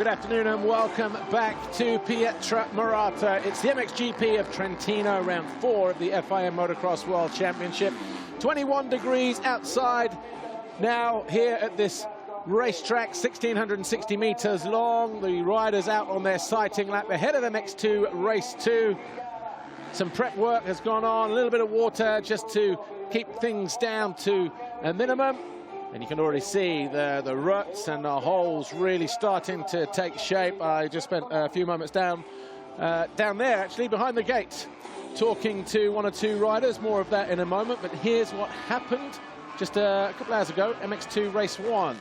good afternoon and welcome back to Pietra Marata. It's the MXGP of Trentino, round 4 of the FIM Motocross World Championship. 21 degrees outside now here at this racetrack, 1,660 meters long. The riders out on their sighting lap ahead of MX2 Race 2. Some prep work has gone on, a little bit of water just to keep things down to a minimum. And you can already see the ruts and the holes really starting to take shape. I just spent a few moments down there, actually, behind the gate, talking to one or two riders. More of that in a moment. But here's what happened just a couple hours ago, MX2 Race 1.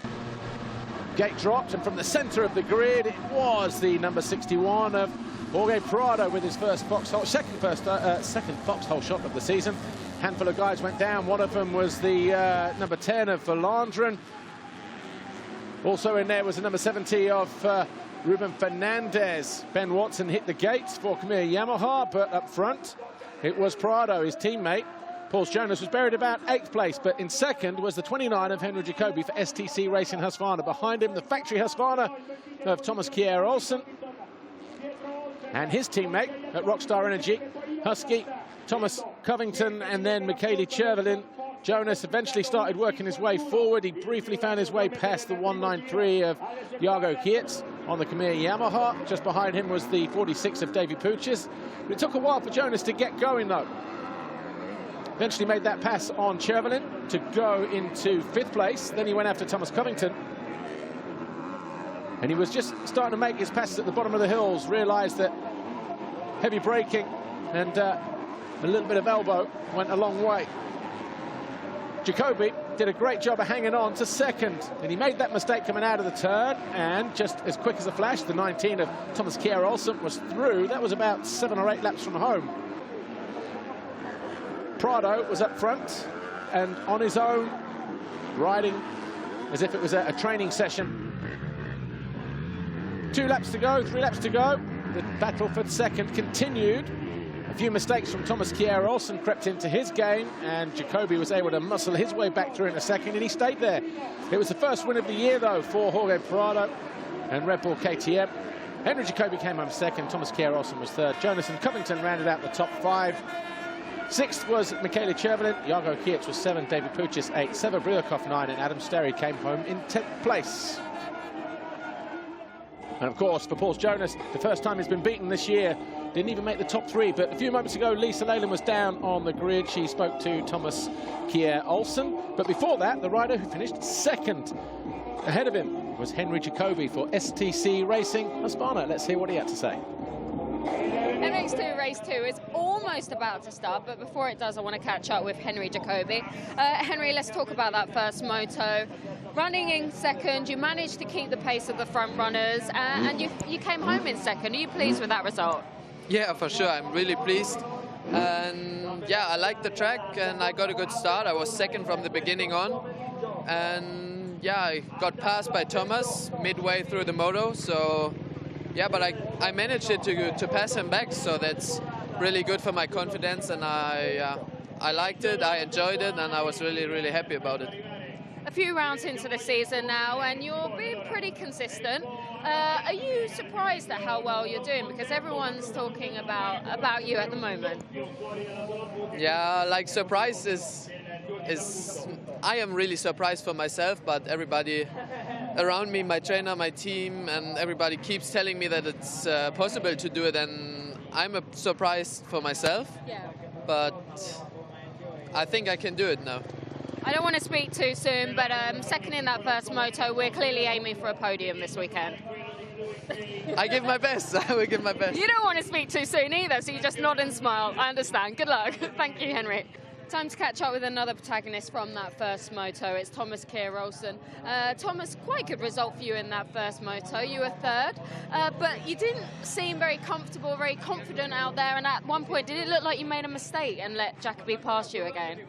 Gate dropped, and from the center of the grid, it was the number 61 of Jorge Prado with his first foxhole, second foxhole shot of the season. Handful of guys went down. One of them was the number 10 of Valandren. Also in there was the number 70 of Ruben Fernandez. Ben Watson hit the gates for Kier Yamaha, but up front it was Prado, his teammate. Paul Jonas was buried about 8th place, but in second was the 29 of Henry Jacobi for STC Racing Husqvarna. Behind him, the factory Husqvarna of Thomas Kier Olsen. And his teammate at Rockstar Energy, Husky, Thomas Covington, and then Michele Chervelin. Jonas eventually started working his way forward. He briefly found his way past the 193 of Jacobi on the Kier Yamaha. Just behind him was the 46 of Davy Puches. But it took a while for Jonas to get going, though. Eventually made that pass on Chervelin to go into 5th place. Then he went after Thomas Covington. And he was just starting to make his passes at the bottom of the hills, realized that heavy braking and a little bit of elbow went a long way. Jacobi did a great job of hanging on to second, and he made that mistake coming out of the turn, and just as quick as a flash, the 19 of Thomas Kier Olsen was through. That was about 7 or 8 laps from home. Prado was up front and on his own, riding as if it was a training session. 2 laps to go, 3 laps to go. The battle for second continued. A few mistakes from Thomas Kier Olsen crept into his game, and Jacobi was able to muscle his way back through in a second, and he stayed there. It was the first win of the year, though, for Jorge Prado and Red Bull KTM. Henry Jacobi came home second, Thomas Kier Olsen was third. Jonas and Covington rounded out the top 5. 6th was Michele Chervelin, Jacobi was 7th, David Puches 8th, Seba Briokov 9th, and Adam Sterry came home in 10th place. And of course, for Paul Jonas, the first time he's been beaten this year, didn't even make the top 3. But a few moments ago, Lisa Leyland was down on the grid. She spoke to Thomas Kier Olsen. But before that, the rider who finished second ahead of him was Henry Jacobi for STC Racing Husqvarna. Let's hear what he had to say. MX2 Race 2 is almost about to start, but before it does, I want to catch up with Henry Jacobi. Henry, let's talk about that first moto. Running in second, you managed to keep the pace of the front runners, and you came home in second. Are you pleased with that result? Yeah, for sure. I'm really pleased. And yeah, I like the track, and I got a good start. I was second from the beginning on. And yeah, I got passed by Thomas midway through the moto, so yeah, but I managed it to pass him back, so that's really good for my confidence, and I liked it, I enjoyed it, and I was really, really happy about it. A few rounds into the season now, and you're being pretty consistent. Are you surprised at how well you're doing? Because everyone's talking about you at the moment. Yeah, like surprise is I am really surprised for myself, but everybody around me, my trainer, my team, and everybody keeps telling me that it's possible to do it, and I'm surprised for myself. Yeah. But I think I can do it now. I don't want to speak too soon, but second in that first moto, we're clearly aiming for a podium this weekend. I give my best. I will give my best. You don't want to speak too soon either, so you just nod and smile. I understand. Good luck. Thank you, Henry. Time to catch up with another protagonist from that first moto. It's Thomas Kier Olsen. Thomas, quite good result for you in that first moto. You were third, but you didn't seem very comfortable, very confident out there. And at one point, did it look like you made a mistake and let Jacobi pass you again?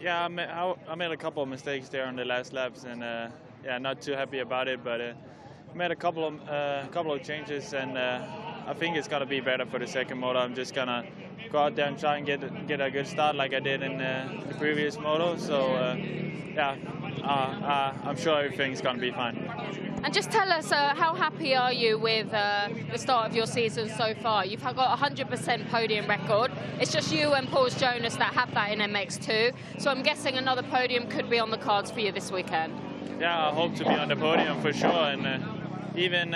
Yeah, I made a couple of mistakes there on the last laps, and yeah, not too happy about it. But made a couple of changes, and I think it's gonna be better for the second moto. I'm just gonna go out there and try and get a good start like I did in the previous moto. So yeah, I'm sure everything's gonna be fine. And just tell us, how happy are you with the start of your season so far? You've got a 100% podium record. It's just you and Paul Jonas that have that in MX2. So I'm guessing another podium could be on the cards for you this weekend. Yeah, I hope to be on the podium for sure, and even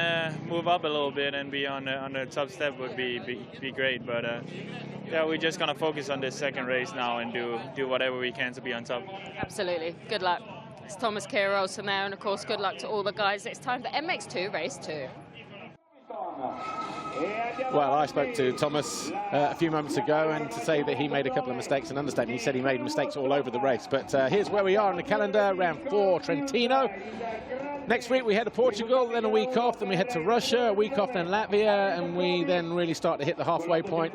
move up a little bit and be on the top step would be great. But yeah, we're just gonna focus on this second race now and do whatever we can to be on top. Absolutely. Good luck. It's Thomas Kier Olsen there, and of course, good luck to all the guys. It's time for MX2 Race 2. Well, I spoke to Thomas a few moments ago, and to say that he made a couple of mistakes, an understatement. He said he made mistakes all over the race. But here's where we are on the calendar, round 4, Trentino. Next week we head to Portugal, then a week off, then we head to Russia, a week off, then Latvia, and we then really start to hit the halfway point.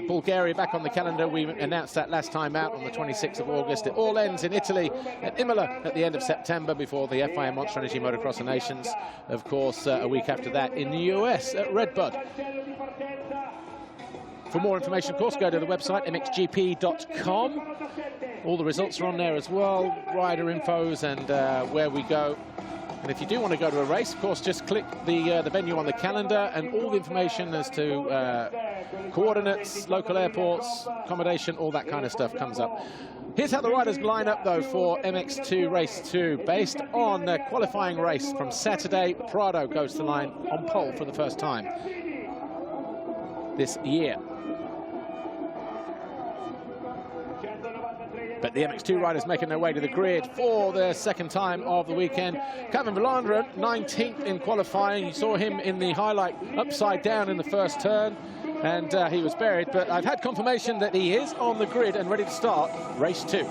Bulgaria back on the calendar. We announced that last time out on the 26th of August. It all ends in Italy at Imola at the end of September before the FIM Monster Energy Motocross of Nations. Of course, a week after that in the US at Redbud. For more information, of course, go to the website, mxgp.com. All the results are on there as well, rider infos and where we go. And if you do want to go to a race, of course, just click the venue on the calendar, and all the information as to coordinates, local airports, accommodation, all that kind of stuff comes up. Here's how the riders line up, though, for MX2 Race 2. Based on the qualifying race from Saturday, Prado goes to the line on pole for the first time this year. But the MX2 riders making their way to the grid for the second time of the weekend. Kevin Verlanderen, 19th in qualifying. You saw him in the highlight upside down in the first turn, and he was buried. But I've had confirmation that he is on the grid and ready to start race 2.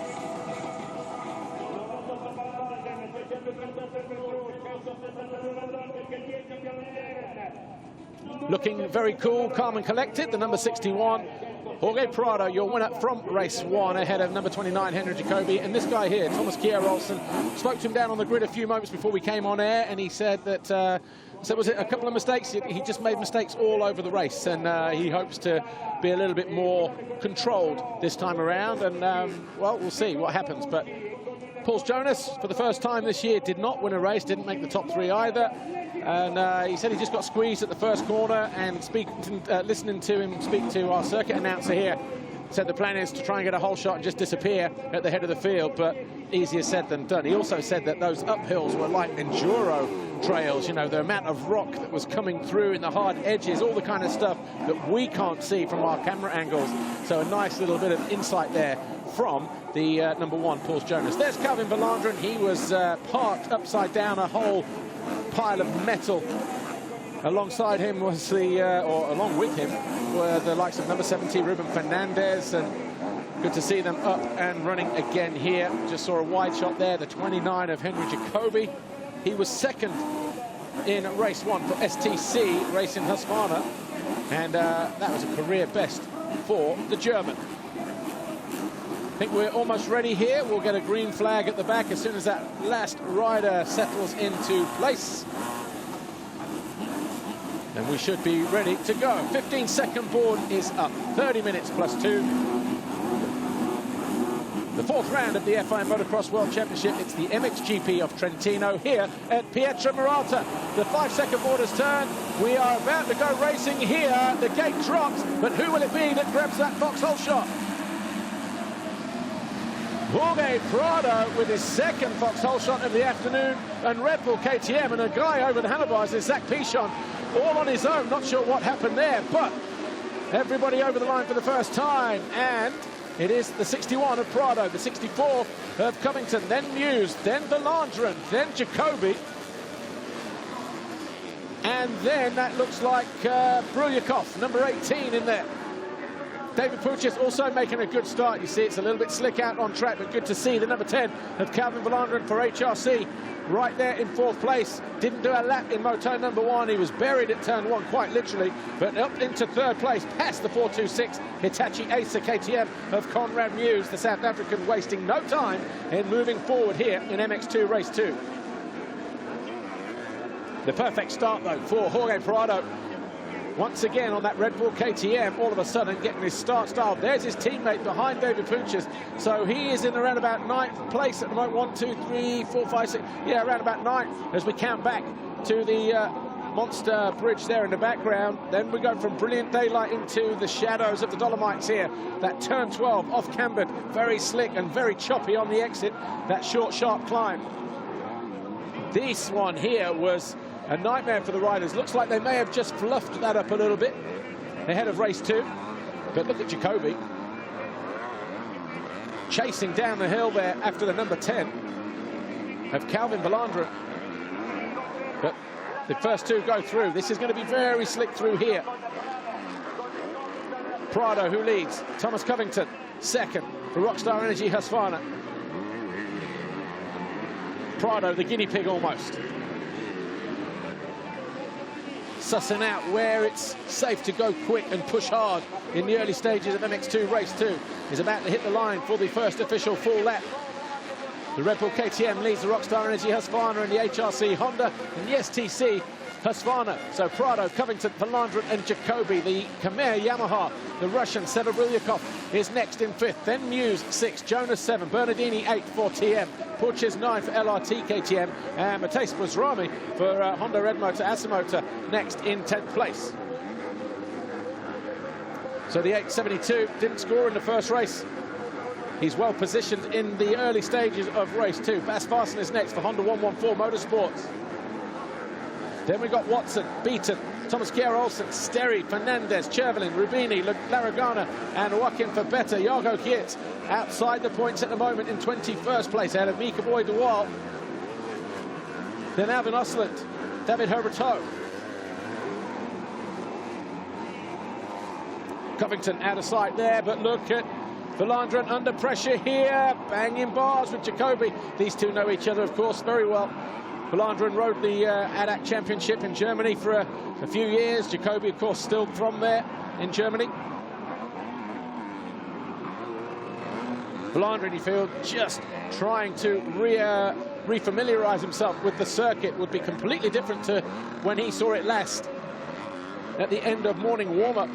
Looking very cool, calm and collected, the number 61. Jorge Prado, your winner from race 1, ahead of number 29, Henry Jacobi. And this guy here, Thomas Kier Olsen, spoke to him down on the grid a few moments before we came on air, and he said that, so was it a couple of mistakes? He just made mistakes all over the race, and he hopes to be a little bit more controlled this time around. And, well, we'll see what happens. But Paul Jonas, for the first time this year, did not win a race, didn't make the top 3 either. And he said he just got squeezed at the first corner, and listening to him speak to our circuit announcer here, said the plan is to try and get a whole shot and just disappear at the head of the field, but easier said than done. He also said that those uphills were like enduro trails, you know, the amount of rock that was coming through in the hard edges, all the kind of stuff that we can't see from our camera angles. So a nice little bit of insight there from the number 1, Paul Jonas. There's Kevin Verlanderen. He was parked upside down a whole pile of metal. Alongside him was or along with him were the likes of number 70, Ruben Fernandez, and good to see them up and running again here. Just saw a wide shot there, the 29 of Henry Jacobi. He was second in race 1 for STC Racing Husqvarna, and that was a career best for the German. I think we're almost ready here. We'll get a green flag at the back as soon as that last rider settles into place. And we should be ready to go. 15-second board is up. 30 minutes plus 2. The 4th round of the FIM Motocross World Championship. It's the MXGP of Trentino here at Pietramarata. The 5-second board has turned. We are about to go racing here. The gate drops, but who will it be that grabs that foxhole shot? Jorge Prado with his second foxhole shot of the afternoon, and Red Bull KTM, and a guy over the handlebars is Zach Pichon, all on his own. Not sure what happened there, but everybody over the line for the first time, and it is the 61 of Prado, the 64 of Covington, then Muse, then Verlanderen, then Jacobi, and then that looks like Brulyakov, number 18 in there. David Puchis also making a good start. You see it's a little bit slick out on track, but good to see the number 10 of Calvin Verlanderen for HRC right there in 4th place. Didn't do a lap in moto number 1. He was buried at turn 1, quite literally, but up into 3rd place, past the 426 Hitachi Acer KTM of Conrad Muse, the South African, wasting no time in moving forward here in MX2 Race 2. The perfect start, though, for Jorge Prado. Once again on that Red Bull KTM, all of a sudden getting his start style. There's his teammate behind David Puchis. So he is in around about 9th place at the moment. 1, 2, 3, 4, 5, 6. Yeah, around about 9th as we count back to the monster bridge there in the background. Then we go from brilliant daylight into the shadows of the Dolomites here. That turn 12 off cambered, very slick and very choppy on the exit. That short, sharp climb. This one here was a nightmare for the riders. Looks like they may have just fluffed that up a little bit ahead of race 2. But look at Jacobi chasing down the hill there after the number 10 of Calvin Valandra. But the first 2 go through. This is going to be very slick through here. Prado, who leads. Thomas Covington, second for Rockstar Energy Husqvarna. Prado, the guinea pig almost. Sussing out where it's safe to go quick and push hard in the early stages of MX2 race 2. Is about to hit the line for the first official full lap. The Red Bull KTM leads the Rockstar Energy Husqvarna and the HRC Honda and the STC Husqvarna. So Prado, Covington, Valandra and Jacobi. The Khmer Yamaha, the Russian Severyakov is next in 5th. Then Muse 6, Jonas 7, Bernardini 8 for TM, Porches 9 for LRT KTM, and Matej Buzrami for Honda Red Motor Asamotor next in 10th place. So the 872 didn't score in the first race. He's well positioned in the early stages of race 2. Bas Farsen is next for Honda 114 Motorsports. Then we got Watson, Beaton, Thomas Kier, Olsen, Sterry, Fernandez, Chervelin, Rubini, Laragana, and Joaquin Fabetta. Jargo Geerts outside the points at the moment in 21st place, ahead of Mika Boy de Waal. Then Alvin Osland, David Herberto. Covington out of sight there, but look at Valandra under pressure here, banging bars with Jacobi. These two know each other, of course, very well. Valandra rode the ADAC Championship in Germany for a few years. Jacobi, of course, still from there in Germany. Valandra, you feel, just trying to re-familiarise himself with the circuit. Would be completely different to when he saw it last at the end of morning warm-up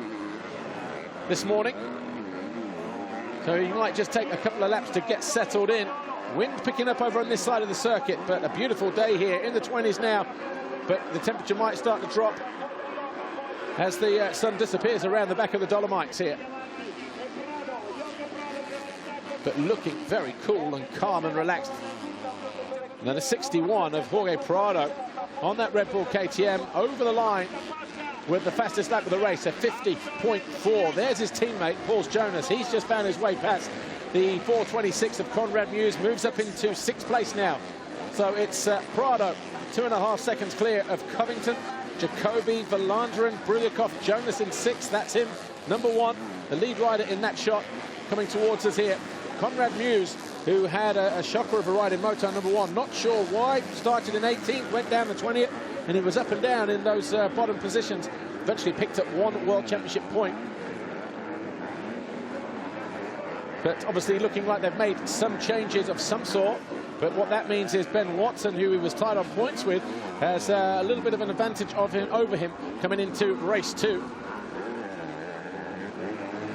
this morning. So you might just take a couple of laps to get settled in. Wind picking up over on this side of the circuit, but a beautiful day here in the 20s now. But the temperature might start to drop as the sun disappears around the back of the Dolomites here. But looking very cool and calm and relaxed. And then a 61 of Jorge Prado on that Red Bull KTM over the line with the fastest lap of the race, a 50.4. There's his teammate, Paul Jonas. He's just found his way past the 4:26 of Conrad Muse, moves up into 6th place now. So it's Prado, 2.5 seconds clear of Covington, Jacobi, Valandra, Brylyakov, Jonas in 6th. That's him, number 1, the lead rider in that shot, coming towards us here. Conrad Muse, who had a shocker of a ride in Moto number 1. Not sure why, started in 18th, went down to 20th, and he was up and down in those bottom positions. Eventually picked up 1 World Championship point. But obviously looking like they've made some changes of some sort. But what that means is Ben Watson, who he was tied on points with, has a little bit of an advantage over him coming into race 2.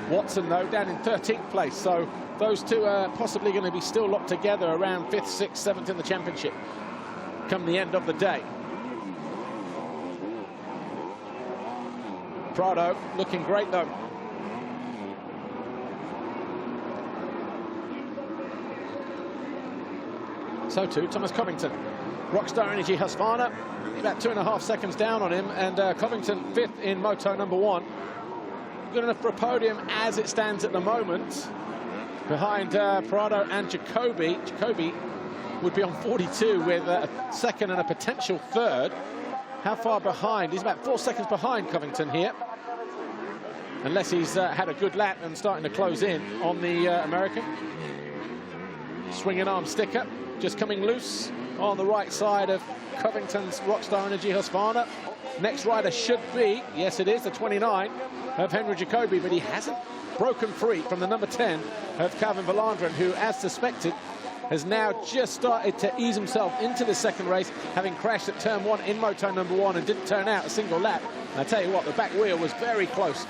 Watson, though, down in 13th place. So those two are possibly going to be still locked together around 5th, 6th, 7th in the championship come the end of the day. Prado looking great, though. So too, Thomas Covington. Rockstar Energy Husqvarna, about 2.5 seconds down on him, and Covington 5th in Moto number 1. Good enough for a podium as it stands at the moment. Behind Prado and Jacobi. Jacobi would be on 42 with a 2nd and a potential 3rd. How far behind? He's about 4 seconds behind Covington here. Unless he's had a good lap and starting to close in on the American. Swinging arm sticker. Just coming loose on the right side of Covington's Rockstar Energy Husqvarna. Next rider should be, yes it is, the 29 of Henry Jacobi, but he hasn't broken free from the number 10 of Calvin Valandra, who, as suspected, has now just started to ease himself into the second race, having crashed at turn 1 in Moto number 1 and didn't turn out a single lap. And I tell you what, the back wheel was very close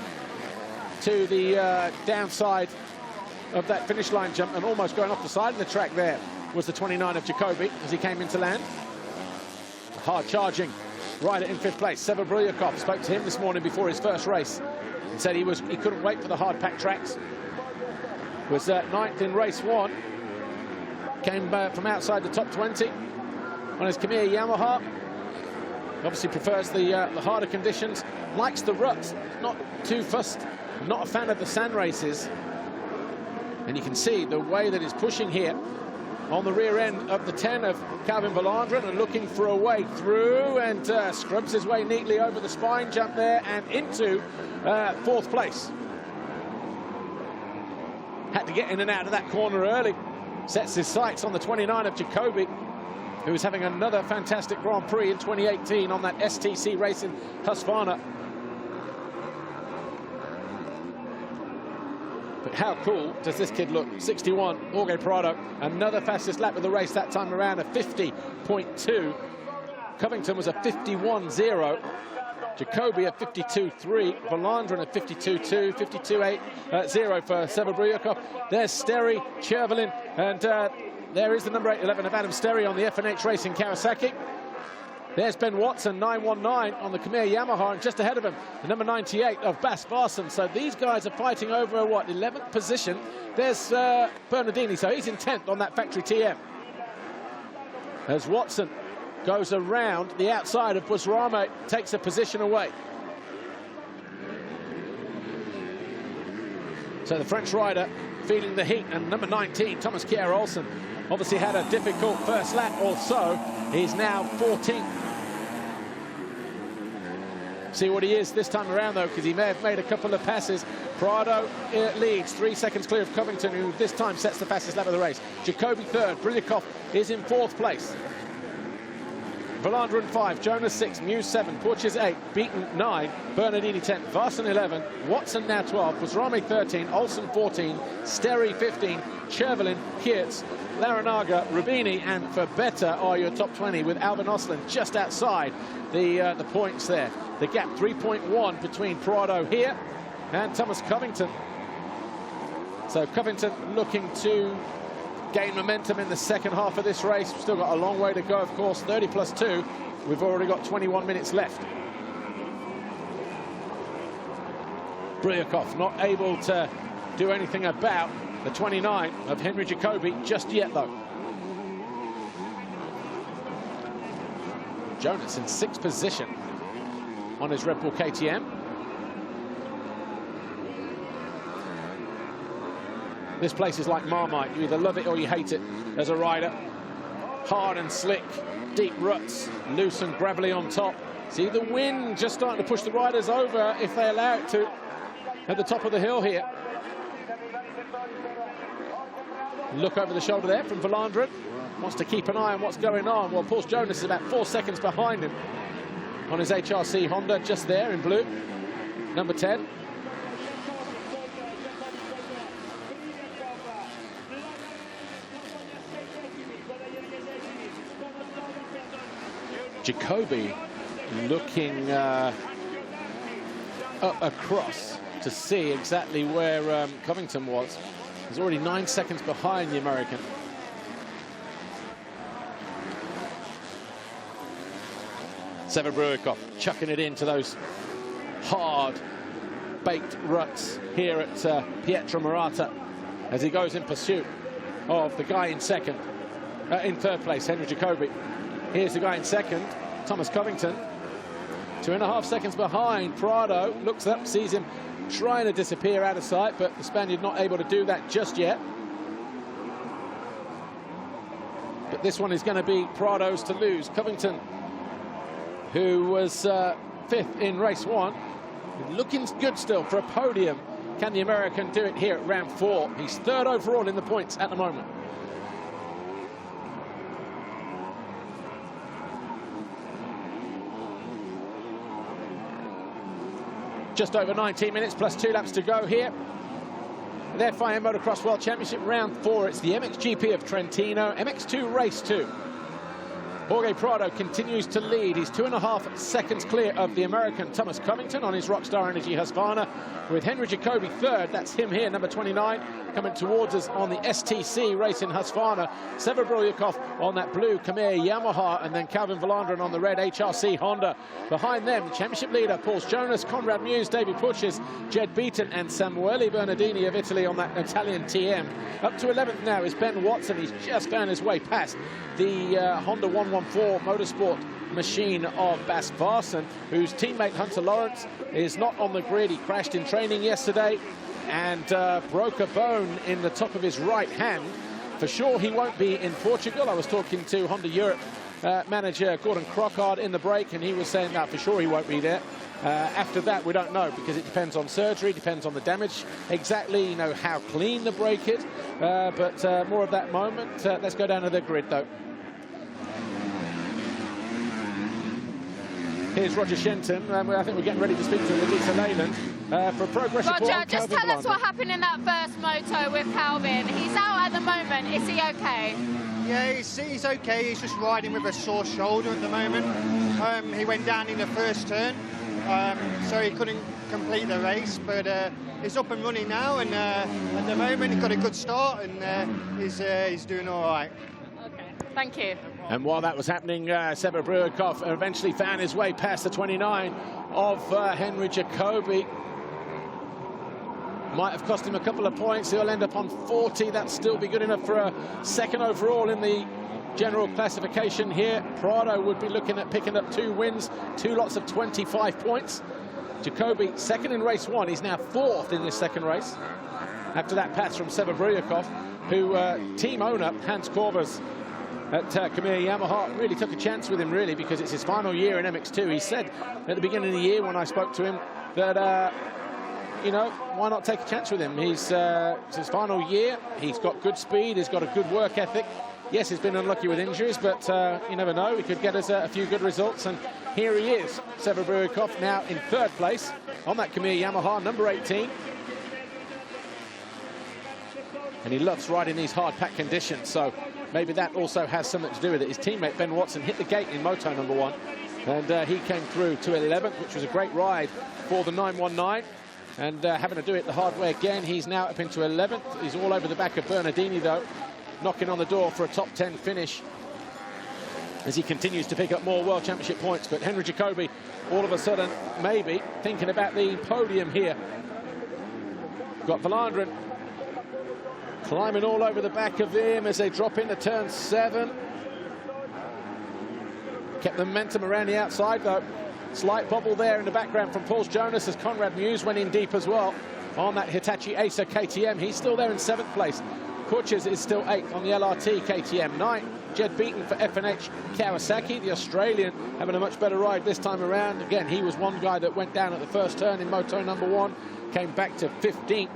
to the downside of that finish line jump, and almost going off the side of the track there was the 29 of Jacobi as he came into land. Hard charging rider in 5th place. Severbryakov, spoke to him this morning before his first race and said he couldn't wait for the hard packed tracks. Was 9th in race 1. Came from outside the top 20 on his Kier Yamaha. Obviously prefers the harder conditions, likes the ruts, not too fussed, not a fan of the sand races. And you can see the way that he's pushing here on the rear end of the 10 of Calvin Valandren and looking for a way through, and scrubs his way neatly over the spine jump there and into 4th place. Had to get in and out of that corner early. Sets his sights on the 29 of Jacobi, who was having another fantastic Grand Prix in 2018 on that STC race in Husqvarna. But how cool does this kid look? 61, Jorge Prado, another fastest lap of the race that time around, a 50.2. Covington was a 51.0. Jacobi a 52.3, Valandren a 52.2, 52.8.0 for Severbryakov. There's Sterry, Chervelin, and there is the number 811 of Adam Sterry on the F&H Racing Kawasaki. There's Ben Watson, 919 on the Kier Yamaha, and just ahead of him, the number 98 of Bas Varson. So these guys are fighting over a, 11th position. There's Bernardini, so he's in 10th on that factory TM. As Watson goes around the outside of Busrame, takes a position away. So the French rider feeling the heat, and number 19, Thomas Kier Olsen, obviously had a difficult first lap also. He's now 14th. See what he is this time around, though, because he may have made a couple of passes. Prado leads, 3 seconds clear of Covington, who this time sets the fastest lap of the race. Jacobi 3rd, Bryakov is in 4th place. Valandren 5, Jonas 6, Muse 7, Porches 8, Beaton 9, Bernardini 10, Varson 11, Watson now 12, Busrame 13, Olsen 14, Sterry 15, Chervelin, Kier, Larinaga, Rubini, and Fabetta are your top 20, with Alvin Oslin just outside the points there. The gap 3.1 between Prado here and Thomas Covington. So Covington looking to gain momentum in the second half of this race. We've still got a long way to go, of course. 30 plus 2. We've already got 21 minutes left. Bryakov not able to do anything about the 29 of Henry Jacobi just yet, though. Jonas in 6th position on his Red Bull KTM. This place is like Marmite. You either love it or you hate it as a rider. Hard and slick, deep ruts, loose and gravelly on top. See the wind just starting to push the riders over if they allow it to at the top of the hill here. Look over the shoulder there from Valandren. Wants to keep an eye on what's going on. Well, Paul Jonas is about 4 seconds behind him on his HRC Honda, just there in blue. Number 10. Jacobi looking up across to see exactly where Covington was. He's already 9 seconds behind the American. Severbryakov chucking it into those hard baked ruts here at Pietra Marata as he goes in pursuit of the guy in second, in 3rd place, Henry Jacobi. Here's the guy in second, Thomas Covington. 2.5 seconds behind. Prado looks up, sees him trying to disappear out of sight, but the Spaniard not able to do that just yet. But this one is going to be Prado's to lose. Covington, who was 5th in race 1, looking good still for a podium. Can the American do it here at round 4? He's 3rd overall in the points at the moment. Just over 19 minutes plus 2 laps to go here. The FIM Motocross World Championship round 4. It's the MXGP of Trentino, MX2 Race 2. Jorge Prado continues to lead. He's 2.5 seconds clear of the American Thomas Covington on his Rockstar Energy Husqvarna, with Henry Jacobi third. That's him here, number 29, coming towards us on the STC Racing Husqvarna. Sever Brulyakov on that blue Kier Yamaha, and then Calvin Volandren on the red HRC Honda. Behind them, championship leader Paul Jonas, Conrad Mewse, David Puches, Jed Beaton, and Samuele Bernardini of Italy on that Italian TM. Up to 11th now is Ben Watson. He's just found his way past the Honda 114 Motorsport machine of Bas Varsen, whose teammate Hunter Lawrence is not on the grid. He crashed in training yesterday and broke a bone in the top of his right hand. For sure he won't be in Portugal. I was talking to Honda Europe manager Gordon Crockard in the break, and he was saying that for sure he won't be there. After that, we don't know, because it depends on surgery, depends on the damage, exactly, you know, how clean the brake is. But more of that moment. Let's go down to the grid, though. Here's Roger Shenton. I think we're getting ready to speak to Lisa Leyland for a progress report. Roger, just tell us what happened in that first moto with Calvin. He's out at the moment. Is he okay? Yeah, he's okay. He's just riding with a sore shoulder at the moment. He went down in the first turn, so he couldn't complete the race. But he's up and running now, and at the moment he's got a good start, and he's doing all right. Okay, thank you. And while that was happening, Sever Brulyakov eventually found his way past the 29 of Henry Jacobi. Might have cost him a couple of points. He'll end up on 40. That'd still be good enough for a second overall in the general classification here. Prado would be looking at picking up 2 wins, 2 lots of 25 points. Jacobi second in race 1. He's now 4th in this second race. After that pass from Sever Brulyakov, who team owner Hans Korvers at Kier Yamaha really took a chance with him, really, because it's his final year in MX2. He said at the beginning of the year when I spoke to him that, you know, why not take a chance with him? It's his final year. He's got good speed. He's got a good work ethic. Yes, he's been unlucky with injuries, but you never know. He could get us a few good results. And here he is, Sever Brulyakov, now in 3rd place on that Kier Yamaha, number 18. And he loves riding these hard-packed conditions, so maybe that also has something to do with it. His teammate Ben Watson hit the gate in moto number 1, and he came through to 11th, which was a great ride for the 919. And having to do it the hard way again, he's now up into 11th. He's all over the back of Bernardini, though, knocking on the door for a top 10 finish as he continues to pick up more World Championship points. But Henry Jacobi, all of a sudden, maybe thinking about the podium here. Got Volandren climbing all over the back of him as they drop into turn 7. Kept the momentum around the outside, though. Slight bobble there in the background from Paul Jonas as Conrad Mewse went in deep as well on that Hitachi Acer KTM. He's still there in 7th place. Puches is still 8th on the LRT KTM. 9th, Jed Beaton for FNH Kawasaki. The Australian having a much better ride this time around. Again, he was one guy that went down at the first turn in moto number 1, came back to 15th.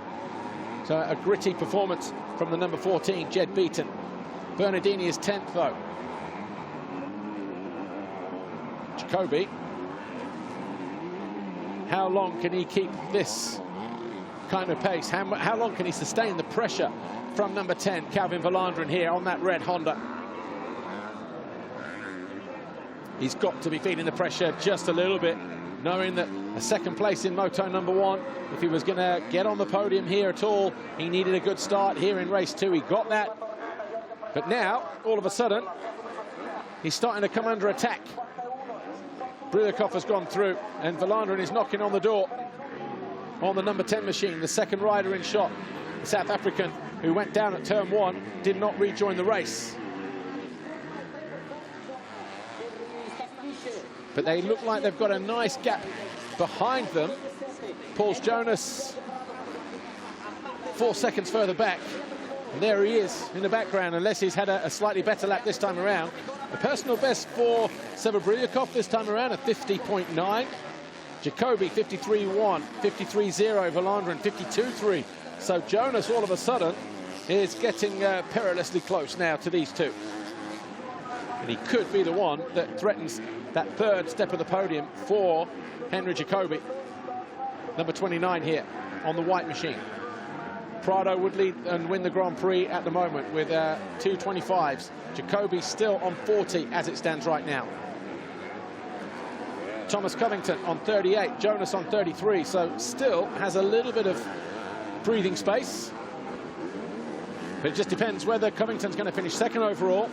So a gritty performance from the number 14, Jed Beaton. Bernardini is 10th, though. Jacobi. How long can he keep this kind of pace? How long can he sustain the pressure from number 10, Calvin Volandren, here on that red Honda? He's got to be feeling the pressure just a little bit, knowing that a 2nd place in moto number 1, if he was going to get on the podium here at all, he needed a good start here in race 2. He got that. But now, all of a sudden, he's starting to come under attack. Brulyakov has gone through, and Volandren is knocking on the door on the number 10 machine. The 2nd rider in shot, the South African, who went down at turn 1, did not rejoin the race. But they look like they've got a nice gap behind them. Paul Jonas 4 seconds further back. And there he is in the background, unless he's had a slightly better lap this time around. A personal best for Sever Brulyakov this time around, a 50.9. Jacobi 53.1, 53.0, Volandren 52.3. So Jonas all of a sudden is getting perilously close now to these two. And he could be the one that threatens that 3rd step of the podium for Henry Jacobi. Number 29 here on the white machine. Prado would lead and win the Grand Prix at the moment with 2:25s. Jacobi still on 40 as it stands right now. Thomas Covington on 38, Jonas on 33, so still has a little bit of breathing space. But it just depends whether Covington's going to finish second overall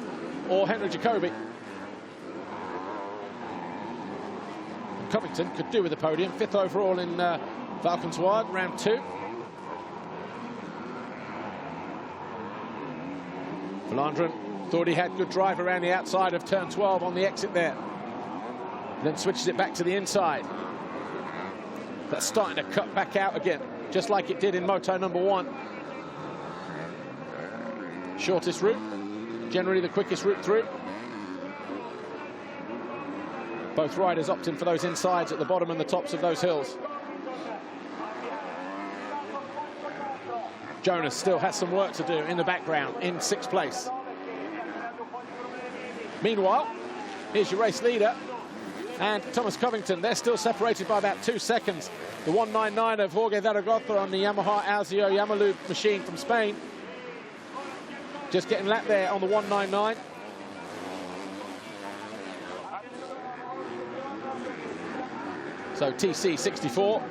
or Henry Jacobi. Covington could do with the podium, 5th overall in Valkenswaard, round 2. Vlaanderen thought he had good drive around the outside of turn 12 on the exit there. Then switches it back to the inside. That's starting to cut back out again, just like it did in moto number 1. Shortest route, generally the quickest route through. Both riders opting for those insides at the bottom and the tops of those hills. Jonas still has some work to do in the background, in 6th place. Meanwhile, here's your race leader and Thomas Covington. They're still separated by about 2 seconds. The 199 of Jorge Zaragoza on the Yamaha Alzio Yamalou machine from Spain. Just getting lapped there on the 199. So TC 64.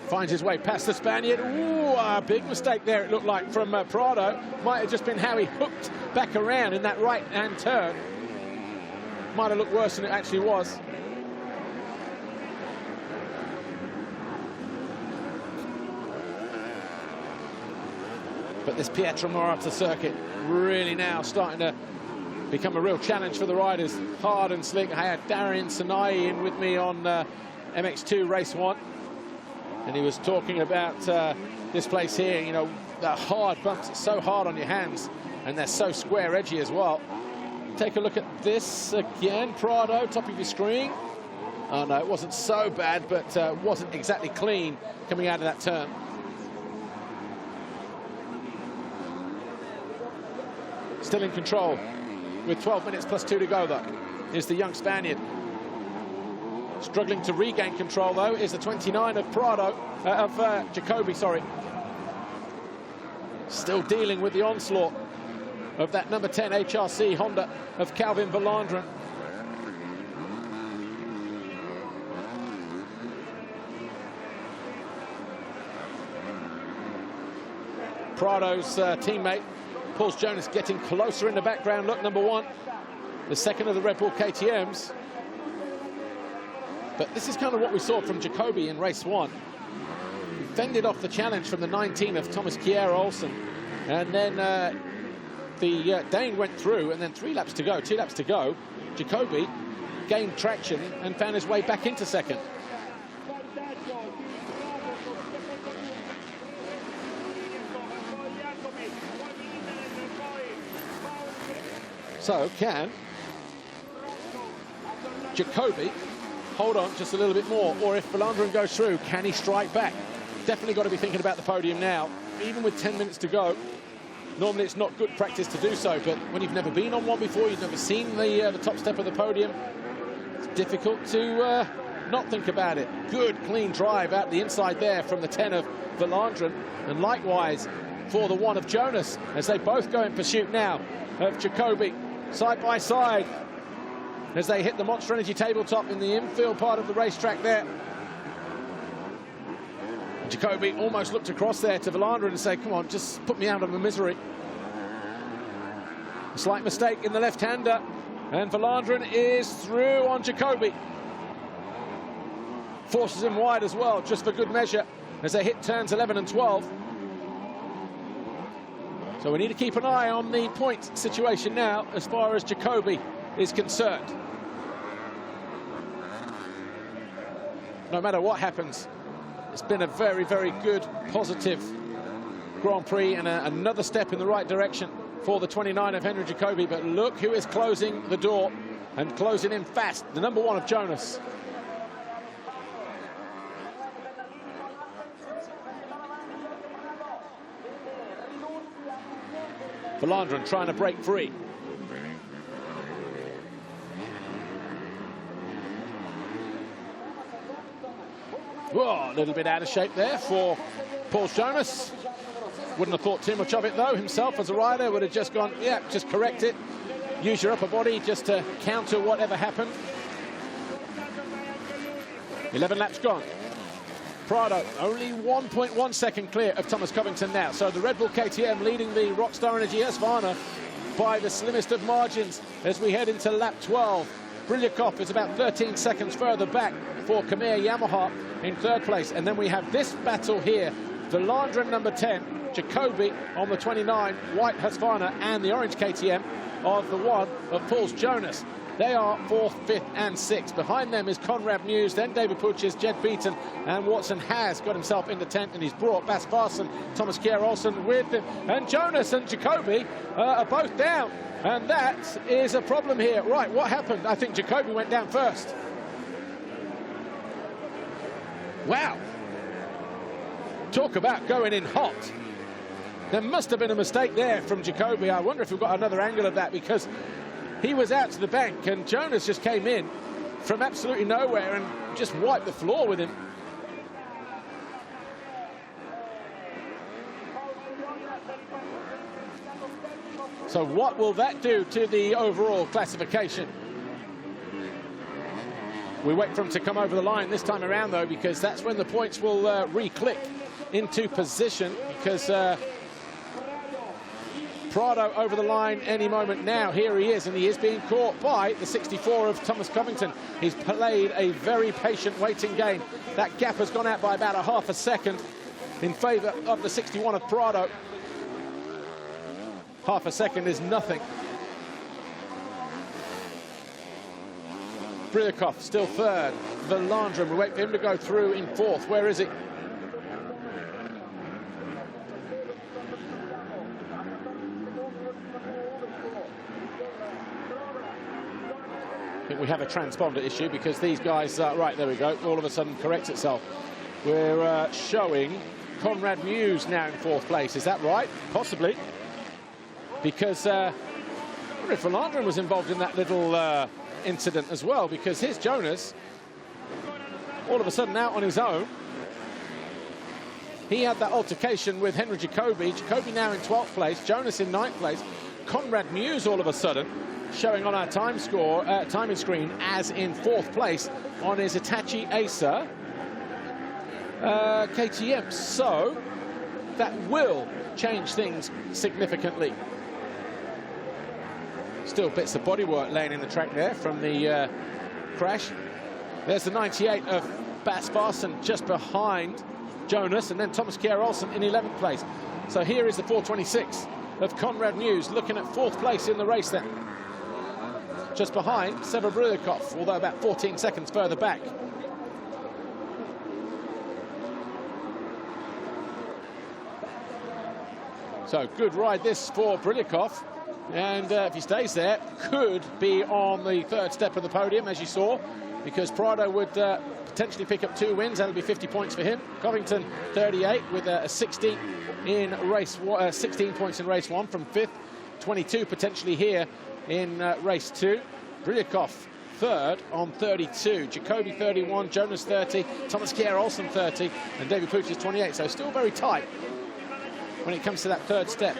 Finds his way past the Spaniard. Ooh, a big mistake there, it looked like, from Prado. Might have just been how he hooked back around in that right-hand turn. Might have looked worse than it actually was. But this Pietramarata circuit really now starting to become a real challenge for the riders. Hard and slick. I had Darian Sinai in with me on MX2 Race 1. And he was talking about this place here, you know, the hard bumps. It's so hard on your hands, and they're so square edgy as well. Take a look at this again. Prado, top of your screen. Oh, no, it wasn't so bad, but wasn't exactly clean coming out of that turn. Still in control with 12 minutes plus 2 to go, though, is the young Spaniard. Struggling to regain control, though, is the 29 of Jacobi, sorry. Still dealing with the onslaught of that number 10 HRC Honda of Calvin Vlaanderen. Prado's teammate, Paul Jonas, getting closer in the background. Look, number 1, the second of the Red Bull KTMs. But this is kind of what we saw from Jacobi in race 1. He fended off the challenge from the 19 of Thomas Kier Olsen. And then the Dane went through, and then 2 laps to go. Jacobi gained traction and found his way back into second. So can Jacobi hold on just a little bit more, or if Vlaanderen goes through, can he strike back? Definitely got to be thinking about the podium now, even with 10 minutes to go. Normally it's not good practice to do so, but when you've never been on one before, you've never seen the top step of the podium, it's difficult to not think about it. Good clean drive out the inside there from the 10 of Vlaanderen, and likewise for the 1 of Jonas, as they both go in pursuit now of Jacobi, side by side, as they hit the Monster Energy tabletop in the infield part of the racetrack there. Jacobi almost looked across there to Vlaanderen and said, come on, just put me out of my misery. A slight mistake in the left-hander, and Vlaanderen is through on Jacobi. Forces him wide as well, just for good measure, as they hit turns 11 and 12. So we need to keep an eye on the point situation now as far as Jacobi is concerned. No matter what happens, it's been a very, very good, positive Grand Prix, and another step in the right direction for the 29 of Henry Jacobi. But look who is closing the door and closing in fast, the number 1 of Jonas. Vlaanderen trying to break free. Whoa, a little bit out of shape there for Paul Jonas. Wouldn't have thought too much of it, though. Himself, as a rider, would have just gone, yeah, just correct it. Use your upper body just to counter whatever happened. 11 laps gone. Prado only 1.1 second clear of Thomas Covington now. So the Red Bull KTM leading the Rockstar Energy Husqvarna by the slimmest of margins as we head into lap 12. Brilyakov is about 13 seconds further back for Kier Yamaha in third place. And then we have this battle here. Velandra number 10, Jacobi on the 29, white Husqvarna, and the orange KTM of the one of Paul Jonas. They are 4th, 5th and 6th. Behind them is Conrad Mewse, then David Puches, Jed Beaton, and Watson has got himself in the 10th, and he's brought Bas Farsen, Thomas Kier Olsen with him. And Jonas and Jacobi are both down, and that is a problem here. Right, what happened? I think Jacobi went down first. Wow. Talk about going in hot. There must have been a mistake there from Jacobi. I wonder if we've got another angle of that, because he was out to the bank and Jonas just came in from absolutely nowhere and just wiped the floor with him. So what will that do to the overall classification? We wait for him to come over the line this time around, though, because that's when the points will re-click into position, because Prado over the line any moment now. Here he is, and he is being caught by the 64 of Thomas Covington. He's played a very patient waiting game. That gap has gone out by about a half a second in favour of the 61 of Prado. Half a second is nothing. Brilyakov still third. Velandra, we wait for him to go through in 4th. Where is he? I think we have a transponder issue, because these guys, right, there we go, all of a sudden corrects itself. We're showing Conrad Mewse now in 4th place. Is that right? Possibly. Because I wonder if Velandra was involved in that little incident as well, because here's Jonas all of a sudden out on his own. He had that altercation with Henry Jacobi. Jacobi now in 12th place, Jonas in 9th place. Conrad Mewse all of a sudden showing on our timing screen as in 4th place on his Hitachi Acer KTM. So that will change things significantly. Still bits of bodywork laying in the track there from the crash. There's the 98 of Bas Farsen just behind Jonas, and then Thomas Kier Olsen in 11th place. So here is the 426 of Conrad Mewse, looking at 4th place in the race then. Just behind Brilyakov, although about 14 seconds further back. So good ride this for Brilyakov, and if he stays there, could be on the 3rd step of the podium, as you saw, because Prado would potentially pick up 2 wins. That'll be 50 points for him. Covington 38 with a 16 in race 16 points in race 1 from 5th, 22 potentially here in race 2. Brilyakov 3rd on 32, Jacobi 31, Jonas 30, Thomas Kier Olsen 30, and David Puches 28. So still very tight when it comes to that 3rd step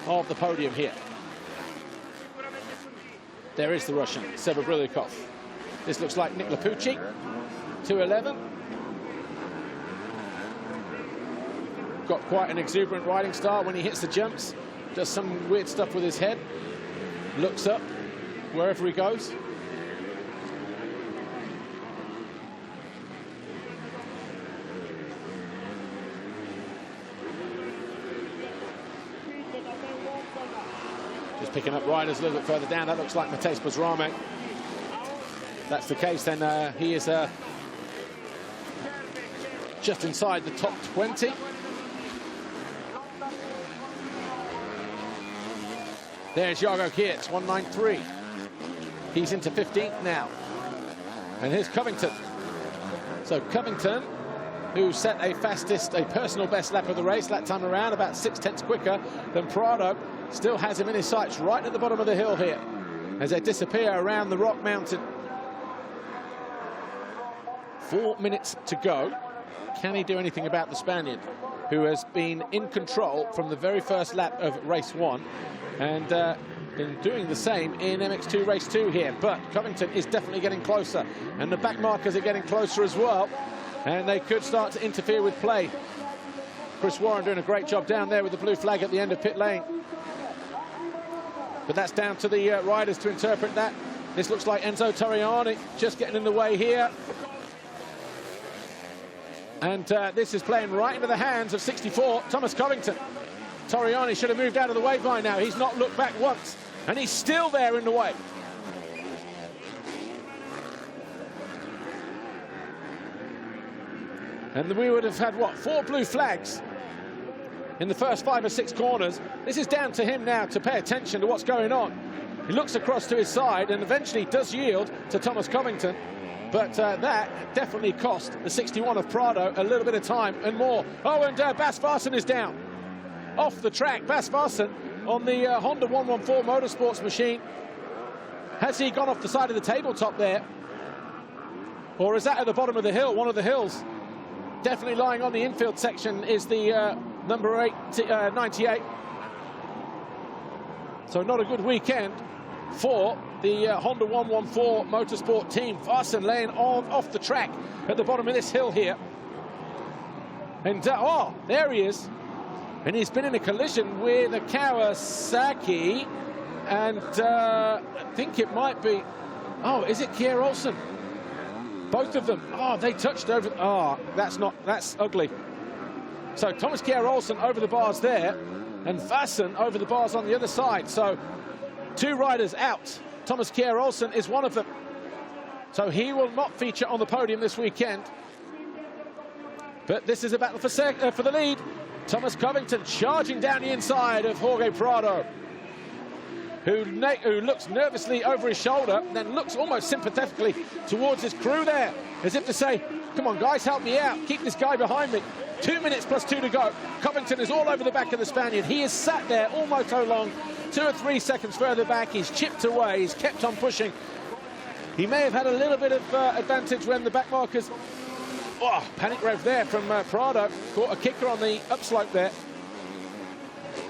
of the podium here. There is the Russian, Brilyakov. This looks like Nick Lapucci, 211. Got quite an exuberant riding style when he hits the jumps. Does some weird stuff with his head. Looks up wherever he goes. Just picking up riders a little bit further down. That looks like Matej Bazrame. If that's the case, then he is just inside the top 20. There's Jago Kier, 193. He's into 15th now. And here's Covington. So Covington, who set a personal best lap of the race that time around, about 6/10 quicker than Prado, still has him in his sights right at the bottom of the hill here as they disappear around the rock mountain. 4 minutes to go. can he do anything about the Spaniard, who has been in control from the very first lap of race 1 and been doing the same in MX2 race 2 here. But Covington is definitely getting closer, and the back markers are getting closer as well, and they could start to interfere with play. Chris Warren doing a great job down there with the blue flag at the end of pit lane. But that's down to the riders to interpret that. This looks like Enzo Torriani just getting in the way here. And this is playing right into the hands of 64, Thomas Covington. Torriani should have moved out of the way by now. He's not looked back once, and he's still there in the way. And we would have had, what, 4 blue flags in the first 5 or 6 corners. This is down to him now to pay attention to what's going on. He looks across to his side and eventually does yield to Thomas Covington. But that definitely cost the 61 of Prado a little bit of time and more. Oh, and Bas Varsen is down. Off the track, Bas Varsen on the Honda 114 Motorsports machine. Has he gone off the side of the tabletop there? Or is that at the bottom of the hill, one of the hills? Definitely lying on the infield section is the number 98. So not a good weekend for the Honda 114 Motorsport team. Varsen laying off the track at the bottom of this hill here. And, oh, there he is. And he's been in a collision with a Kawasaki. And I think it might be... Oh, is it Kier Olsen? Both of them. Oh, they touched over... Oh, that's ugly. So Thomas Kier Olsen over the bars there, and Varsen over the bars on the other side. So 2 riders out. Thomas Kier Olsen is one of them. So he will not feature on the podium this weekend. But this is a battle for the lead. Thomas Covington charging down the inside of Jorge Prado, who looks nervously over his shoulder, then looks almost sympathetically towards his crew there, as if to say, come on guys, help me out, keep this guy behind me. 2 minutes plus 2 to go. Covington is all over the back of the Spaniard. He is sat there almost so long, 2 or 3 seconds further back. He's chipped away, he's kept on pushing. He may have had a little bit of advantage when the back markers... Oh, panic rev there from Prado, caught a kicker on the upslope there.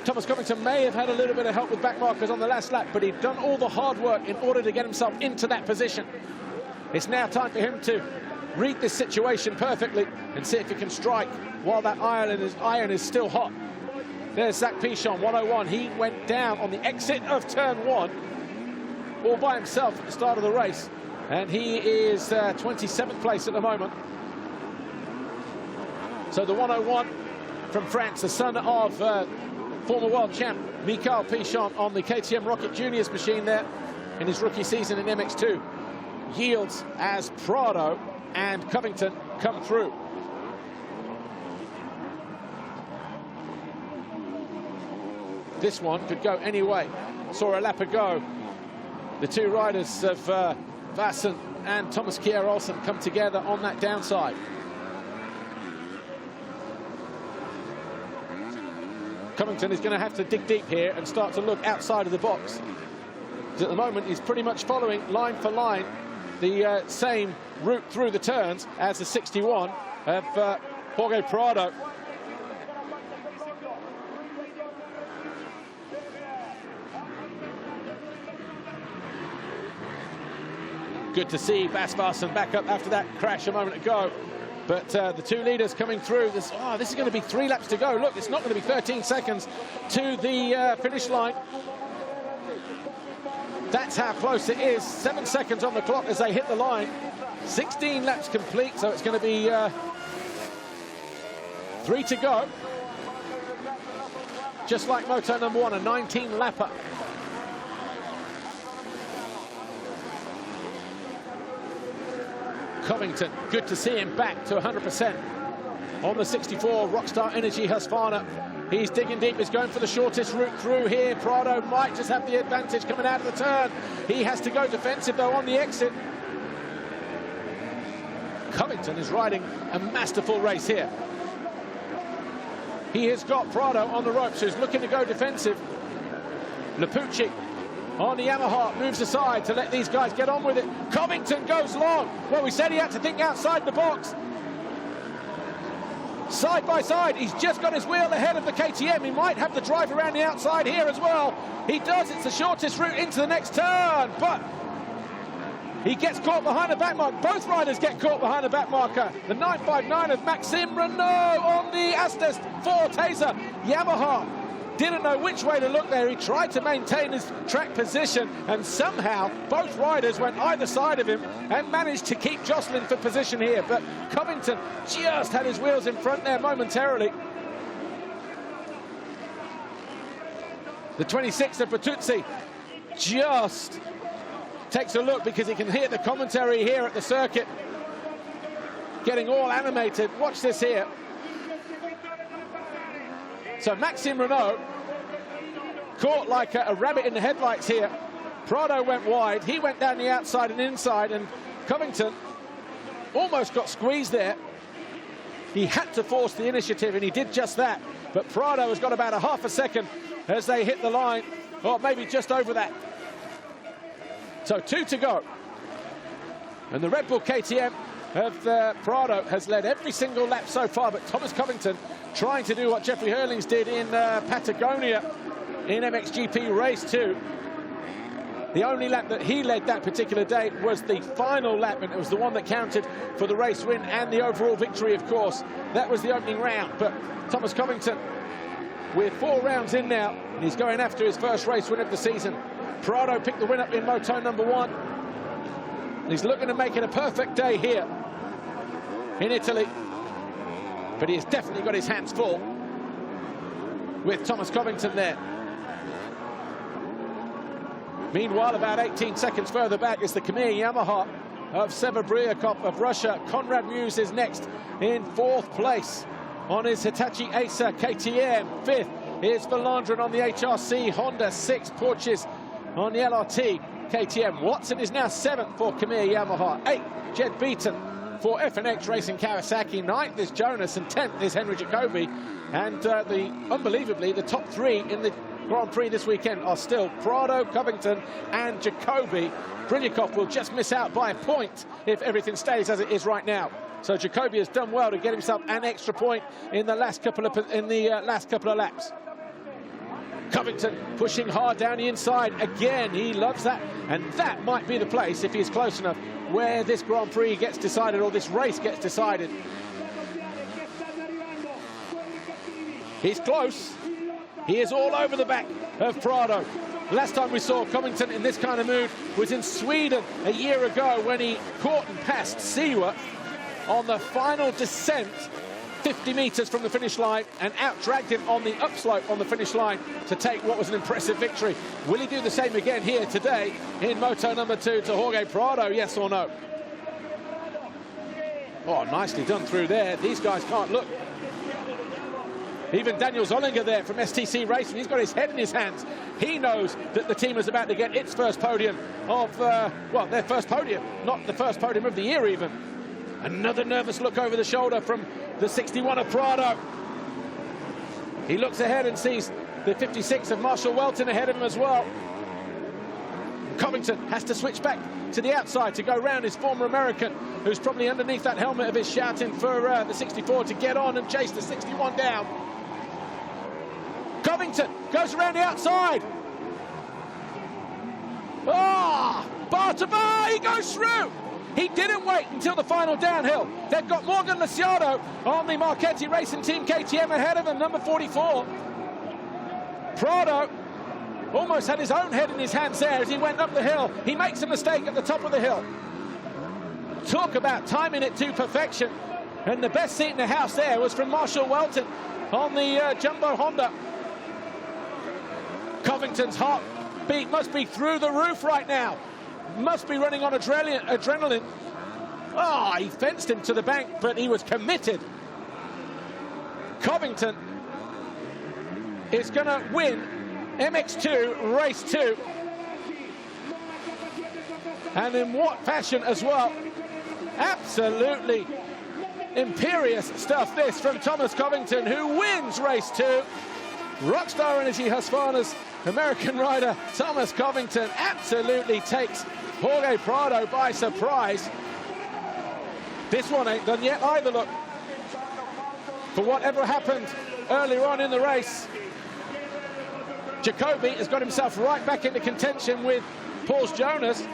Thomas Covington may have had a little bit of help with back markers on the last lap, but he'd done all the hard work in order to get himself into that position. It's now time for him to read this situation perfectly and see if he can strike while that iron is still hot. There's Zach Pichon, 101. He went down on the exit of turn 1 all by himself at the start of the race, and he is 27th place at the moment. So the 101 from France, the son of former world champ Michael Pichon on the KTM Rocket Juniors machine there in his rookie season in MX2, yields as Prado and Covington come through. This one could go any way. Saw a lap ago. The 2 riders of Varsen and Thomas Kier Olsen come together on that downside. Covington is going to have to dig deep here and start to look outside of the box. Because at the moment, he's pretty much following line for line the same route through the turns as the 61 of Jorge Prado. Good to see Bas Varsen back up after that crash a moment ago. But the 2 leaders coming through, this is going to be 3 laps to go. Look, it's not going to be 13 seconds to the finish line. That's how close it is. 7 seconds on the clock as they hit the line. 16 laps complete, so it's going to be 3 to go. Just like moto number 1, a 19-lapper. Covington, good to see him back to 100% on the 64 Rockstar Energy Husqvarna. He's digging deep, he's going for the shortest route through here. Prado might just have the advantage coming out of the turn. He has to go defensive though on the exit. Covington is riding a masterful race here. He has got Prado on the ropes, who's looking to go defensive. Lapucci on the Yamaha moves aside to let these guys get on with it. Covington goes long. Well, we said he had to think outside the box. side by side. He's just got his wheel ahead of the KTM. He might have the drive around the outside here as well. He does. It's the shortest route into the next turn, but he gets caught behind the back mark. Both riders get caught behind the back marker. The 959 of Maxime Renault on the Astes 4 Taser. Yamaha didn't know which way to look there. He tried to maintain his track position, and somehow both riders went either side of him and managed to keep jostling for position here. But Covington just had his wheels in front there momentarily. The 26 of Bertuzzi just takes a look because he can hear the commentary here at the circuit getting all animated. Watch this here. So Maxime Renault caught like a rabbit in the headlights here. Prado went wide, he went down the outside and inside, and Covington almost got squeezed there. He had to force the initiative, and he did just that. But Prado has got about a half a second as they hit the line, or maybe just over that. So 2 to go. And the Red Bull KTM of Prado has led every single lap so far, but Thomas Covington trying to do what Jeffrey Hurlings did in Patagonia in MXGP Race 2. The only lap that he led that particular day was the final lap, and it was the one that counted for the race win and the overall victory, of course. That was the opening round, but Thomas Covington, with 4 rounds in now, and he's going after his first race win of the season. Prado picked the win up in Moto number 1. And he's looking to make it a perfect day here in Italy. But he has definitely got his hands full with Thomas Covington there. Meanwhile, about 18 seconds further back is the Kier Yamaha of Severbriakov of Russia. Konrad Muse is next in 4th place on his Hitachi Acer KTM. 5th is Valandrin on the HRC Honda. 6th, Porches on the LRT KTM. Watson is now 7th for Kier Yamaha. 8th, Jed Beaton for FNX Racing Kawasaki. 9th is Jonas, and 10th is Henry Jacobi. And unbelievably, the top 3 in the Grand Prix this weekend are still Prado, Covington and Jacobi. Brilyakov will just miss out by a point if everything stays as it is right now. So Jacobi has done well to get himself an extra point in the last couple of laps. Covington pushing hard down the inside again. He loves that, and that might be the place, if he's close enough, where this Grand Prix gets decided, or this race gets decided. He's close. He is all over the back of Prado. Last time we saw Covington in this kind of mood was in Sweden a year ago, when he caught and passed Siwa on the final descent, 50 meters from the finish line, and out-dragged him on the upslope on the finish line to take what was an impressive victory. Will he do the same again here today in Moto number 2 to Jorge Prado, yes or no? Oh, nicely done through there. These guys can't look. Even Daniel Zollinger there from STC Racing, he's got his head in his hands. He knows that the team is about to get its first podium of, well, their first podium, not the first podium of the year even. Another nervous look over the shoulder from the 61 of Prado. He looks ahead and sees the 56 of Marshall Weltin ahead of him as well. Covington has to switch back to the outside to go round his former American, who's probably underneath that helmet of his, shouting for the 64 to get on and chase the 61 down. Covington goes around the outside. Bar to bar, he goes through. He didn't wait until the final downhill. They've got Morgan Luciano on the Marchetti Racing Team KTM ahead of him, number 44. Prado almost had his own head in his hands there as he went up the hill. He makes a mistake at the top of the hill. Talk about timing it to perfection. And the best seat in the house there was from Marshall Weltin on the Jumbo Honda. Covington's heartbeat must be through the roof right now. Must be running on adrenaline. He fenced him to the bank, but he was committed. Covington is going to win MX2 Race 2. And in what fashion as well. Absolutely imperious stuff this from Thomas Covington, who wins Race 2. Rockstar Energy Husqvarna's American rider Thomas Covington absolutely takes Jorge Prado by surprise. This one ain't done yet either, look. for whatever happened earlier on in the race. Jacobi has got himself right back into contention with Paul Jonas.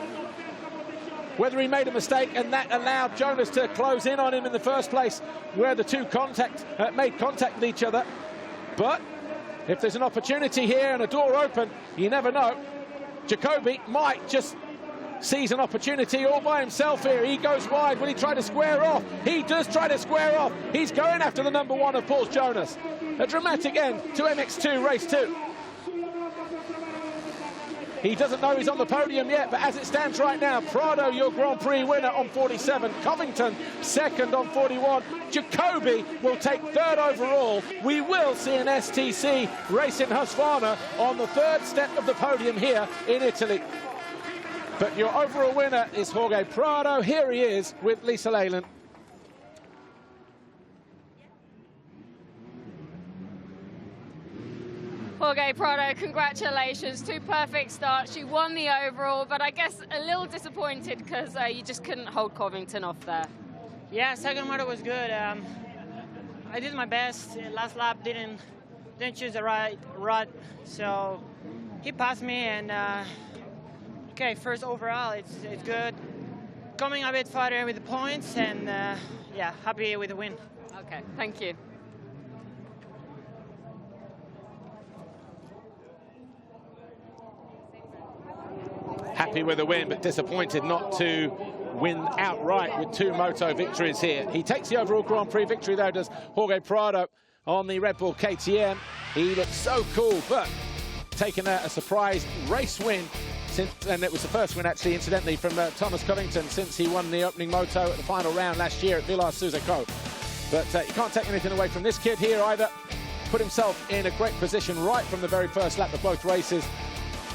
Whether he made a mistake and that allowed Jonas to close in on him in the first place, where the two made contact with each other. But if there's an opportunity here and a door open, you never know. Jacobi might just seize an opportunity all by himself here. He goes wide. Will he try to square off? He does try to square off. He's going after the number one of Paul Jonas. A dramatic end to MX2 race 2. He doesn't know he's on the podium yet, but as it stands right now, Prado, your Grand Prix winner on 47, Covington second on 41. Jacobi will take third overall. We will see an STC race in Husqvarna on the third step of the podium here in Italy. But your overall winner is Jorge Prado. Here he is with Lisa Leyland. Jorge Prado, congratulations, 2 perfect starts. You won the overall, but I guess a little disappointed because you just couldn't hold Covington off there. Yeah, second motor was good. I did my best. Last lap didn't choose the right rut, so he passed me. And okay, first overall, it's good. Coming a bit farther with the points, and yeah, happy with the win. Okay, thank you. Happy with the win, but disappointed not to win outright with 2 moto victories here. He takes the overall Grand Prix victory, though, does Jorge Prado on the Red Bull KTM. He looks so cool, but taking a surprise race win, and it was the first win, actually, incidentally, from Thomas Covington since he won the opening moto at the final round last year at Villars-Suzerain. But you can't take anything away from this kid here either. Put himself in a great position right from the very first lap of both races.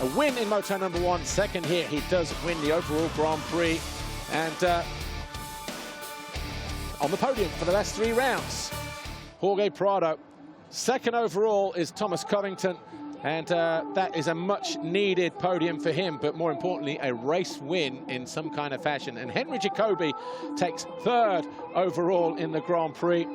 A win in moto number 1, second here. He does win the overall Grand Prix, and on the podium for the last 3 rounds, Jorge Prado. Second overall is Thomas Covington, and that is a much needed podium for him, but more importantly, a race win in some kind of fashion. And Henry Jacobi takes third overall in the Grand Prix.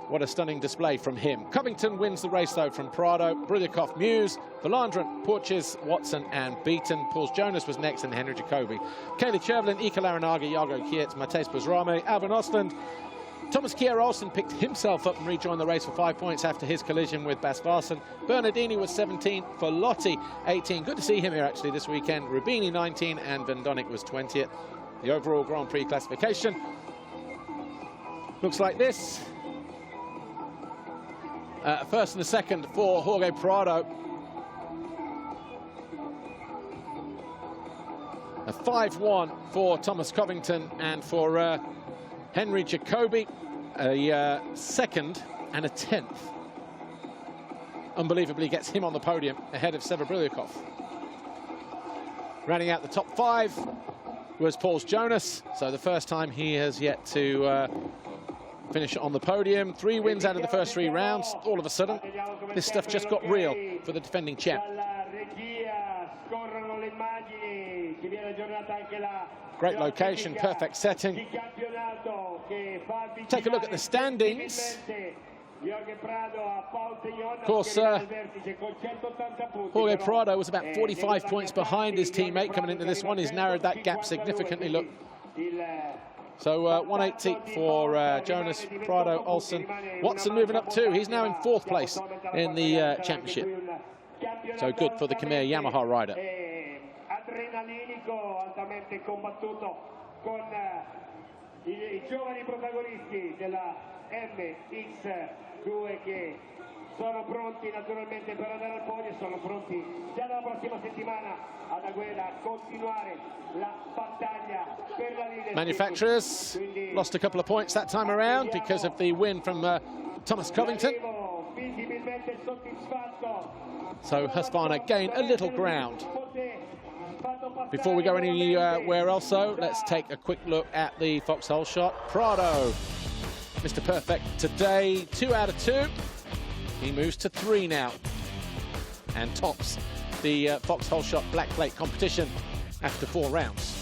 What a stunning display from him. Covington wins the race, though, from Prado, Brulikov, Muse, Valandren, Porches, Watson, and Beaton. Paul Jonas was next, and Henry Jacobi. Kaylee Chervlin, Ika Larinaga, Jago Kier, Matej Buzrame, Alvin Ostland. Thomas Kier Olsen picked himself up and rejoined the race for 5 points after his collision with Bas Varsen. Bernardini was 17, Lotti 18. Good to see him here, actually, this weekend. Rubini 19, and Vendonic was 20th. The overall Grand Prix classification looks like this. First and a second for Jorge Prado. A 5-1 for Thomas Covington, and for Henry Jacobi, a second and a 10th. Unbelievably gets him on the podium ahead of Seba Brulikov. Rounding out the top 5 was Paul Jonas, so the first time he has yet to finish on the podium. 3 wins out of the first 3 rounds. All of a sudden, this stuff just got real for the defending champ. Great location, perfect setting. Take a look at the standings. Of course, Jorge Prado was about 45 points behind his teammate coming into this one. He's narrowed that gap significantly, look. So 180 for Jonas, Prado, Olsen. Watson moving up too. He's now in 4th place in the championship. So good for the Khmer Yamaha rider. Altamente combattuto con I giovani protagonisti della MX2 che sono pronti naturalmente per andare al podio, sono pronti già dalla prossima settimana ad Aguera continuare la battaglia per la leadership. Manufacturers lost a couple of points that time around because of the win from Thomas Covington. So Husqvarna gained a little ground. Before we go anywhere else, though, let's take a quick look at the foxhole shot. Prado, Mr. Perfect today, 2 out of 2. He moves to 3 now and tops the foxhole shot black plate competition after 4 rounds.